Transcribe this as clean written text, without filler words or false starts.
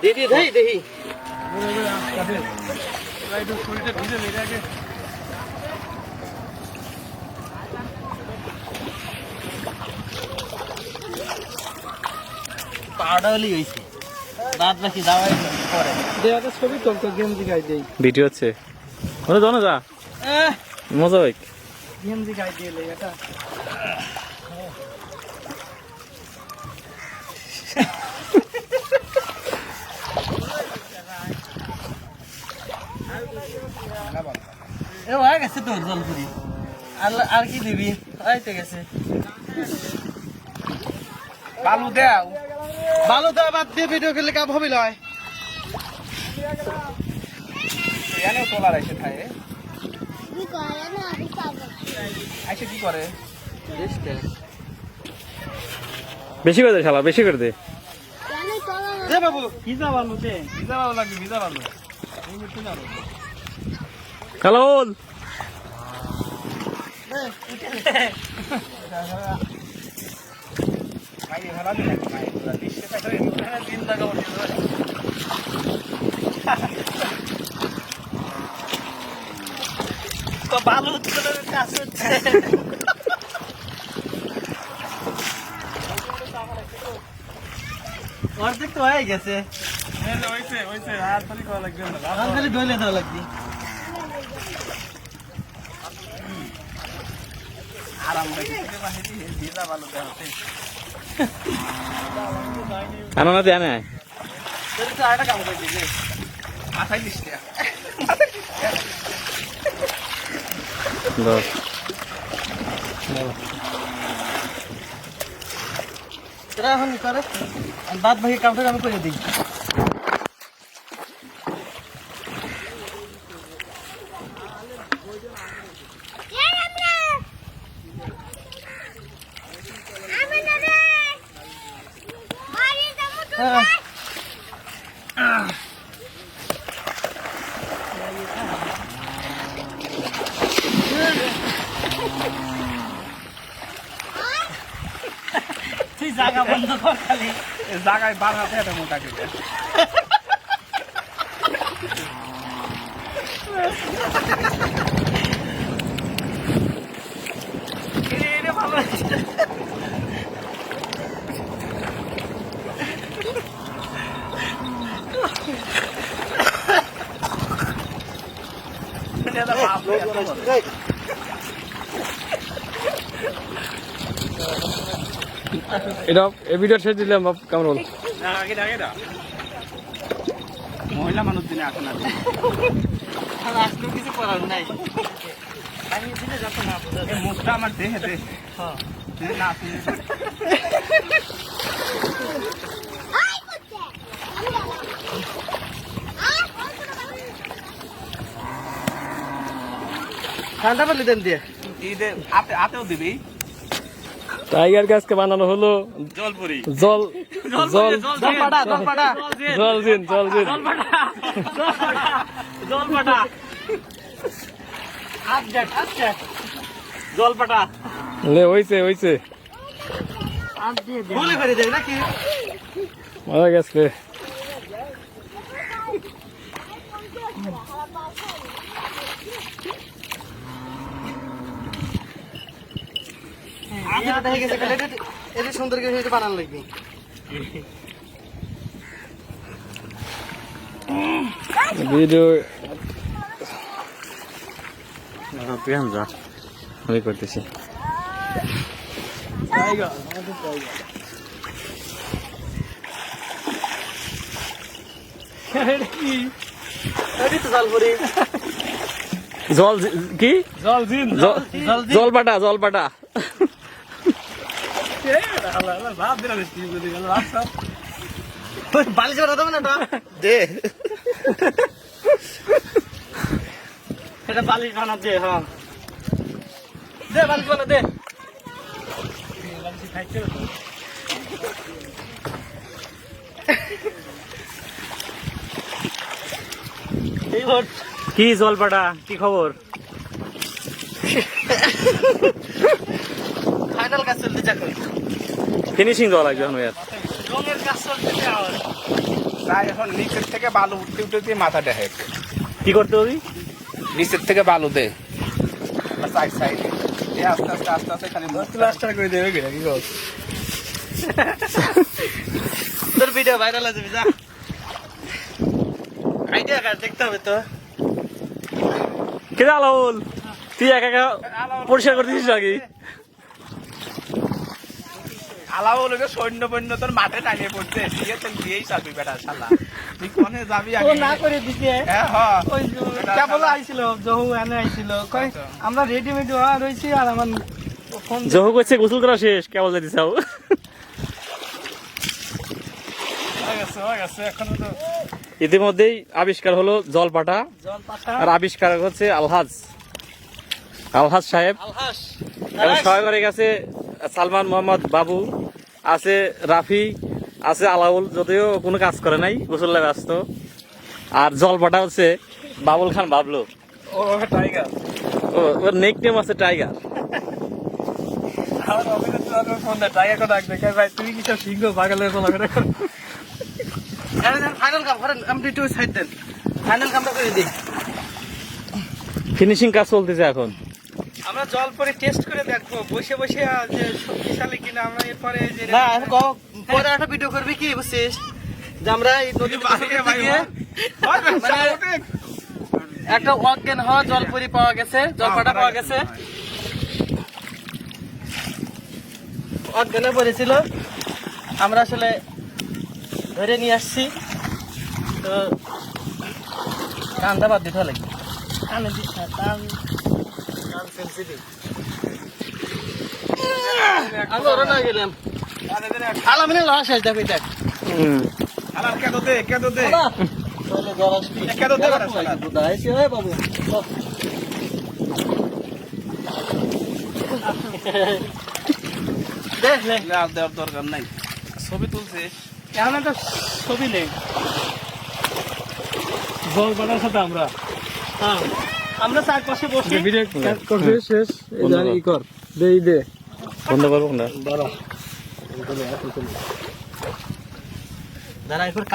দেখি দেখি পাউডার হলি হয়েছে রাত বাকি দাওয়াই পরে দেওয়াটা ছবি তো গেঞ্জি গাই দেই ভিডিও হচ্ছে ওরে জানো যা মজা হয় গেঞ্জি গাই দিলে এটা এ হয়ে গেছে তোর জলপুরি আর কি দিবি আইতে গেছে বালু দেও বাদ দিয়ে ভিডিও করলে কাপ হবে লয় এনে তোলা রাইছে খায় কি করে না আমি পাবো আইছে কি করে বেশি করে দে শালা বেশি করে দে দে বাবু ভিজা বালু দে ভিজা বালু লাগবে ভিজা বালু কালোল মাইরে ভালো দিন মাইরে দিশে থাকে দিন লাগাবো তো বালু তোর কাজ হচ্ছে অর্ধেক তো হয়ে গেছে হয়েছে আর খালি করা লাগবে না আর খালি ধুইলে দেওয়া লাগবে আরাম লাগে ভিজা ভালো দেওয়া আনো না দেয় না তোর তো আরেকটা কাম করে দিবি মাথায় দিস তোরা এখন করে বাদ বাকি কামটা আমি করে দিই তুই জায়গা বন্ধ কর খালি জায়গায় বার হাতে একটা মোটা করে ভালো এটা এই ভিডিও শেষ দিলাম কেমন বল মহিলা মানুষ দিনে আসে না আজকেও কিছু করার নাই আমি দিনে যাবো না মুখটা আমার দেহে দে না ঠান্ডা পানি দেন দিয়ে আতেও দিবি টাইগার গাছকে বানানো হলো জলপুরি জল জল জলপাটা জল জিন জলপাটা জলপাটা লে হইছে বলে করে দেয় নাকি মারা গেছে এটা সুন্দর করে বানান লাগবে ভিডিও তুই যা আমি করতেছি জল কি জলপাটা বালিশ বানা দেবে না দে এটা বালিশ বানা দে হ্যাঁ দে বালিশ বানা দে কি জলপাটা কি খবর ফাইনাল কাজ চলতে চাকরি ফিনিশিং দেওয়া লাগবে এখন রঙের কাজ চলতেছে তাই এখন নিচের থেকে বালু উঠতে উঠতে মাথা দেখে কি করতে হবে? নিচের থেকে বালু দে সাইড সাইডে আস্তে আস্তে আস্তে আস্তে খালি প্লাস্টার করে দেবে কি কর তোর ভিডিও ভাইরাল হয়ে যাবে যা আইডিয়া কার দেখতে হবে তো কে আলাউল তুই একা একা পরিষ্কার করে দিছিস নাকি? আলাও লোকে সৈন্য বন্য তোর মাঠে টানিয়ে পড়ছে দিয়ে তো দিয়েই যাবি বেটা শালা তুই কোনে যাবি আগে না করে দিছে হ্যাঁ হ্যাঁ ওই কেবল আইছিল জহু এনে আইছিল কই আমরা রেডিমেড রইছি আর আমার ফোন জহু করছে গোসল করা শেষ কেবল যাইতে চাও। হয়ে গেছে এখন তো ইতিমধ্যেই আবিষ্কার হলো জলপাটা জল পাতা আর আবিষ্কার হচ্ছে আলহাজ সাহেব আলহাস এবং সহকারী কাছে সালমান মোহাম্মদ বাবু আছে, রাফি আছে, আলাউল যদিও কোনো কাজ করে নাই গোসলে ব্যস্ত, আর জলপাটা হচ্ছে বাবুল খান বাবলু। ও টাইগার ওর নেক নেম আছে টাইগার। আমার অভিনেত্রী ফোন দে টাইগার কো ডাক দেখে ভাই তুই কি সব সিংহ পাগলের বলা করে ফাইনাল কাম করেন আমি একটু সাইড দেন ফাইনাল কামটা করে দিই ফিনিশিং কাজ চলতেছে এখন। আমরা জল পরে টেস্ট করে দেখবো বসে বসে যে শক্তিশালী কিনা আমরা এরপরে যে না পরে একটা ভিডিও করবি কি বুঝছিস যে আমরা এই নদী মানে একটা অজ্ঞান হওয়া জলপরি পাওয়া গেছে জলপাটা পাওয়া গেছে অজ্ঞানে পড়েছিল আমরা আসলে ধরে নিয়ে আসছি তো কান্দা বাদ দিতে লাগে কানে দিস না কান সেন্সিটিভ আমি ওরা না গেলাম খালা মানে লস আছে দেখো দেখ খালার কেদো দে তাহলে জল আসবি কেদো দে বুদাই সে হয় বাবু দেখ লে আর দেওয়ার দরকার নাই ছবি তুলছিস এখন একটা ছবি নেই জল পাটার সাথে আমরা হ্যাঁ আমরা চার পাশে বসে শেষ কর দে বন্ধ করবো না। দাঁড়া একবার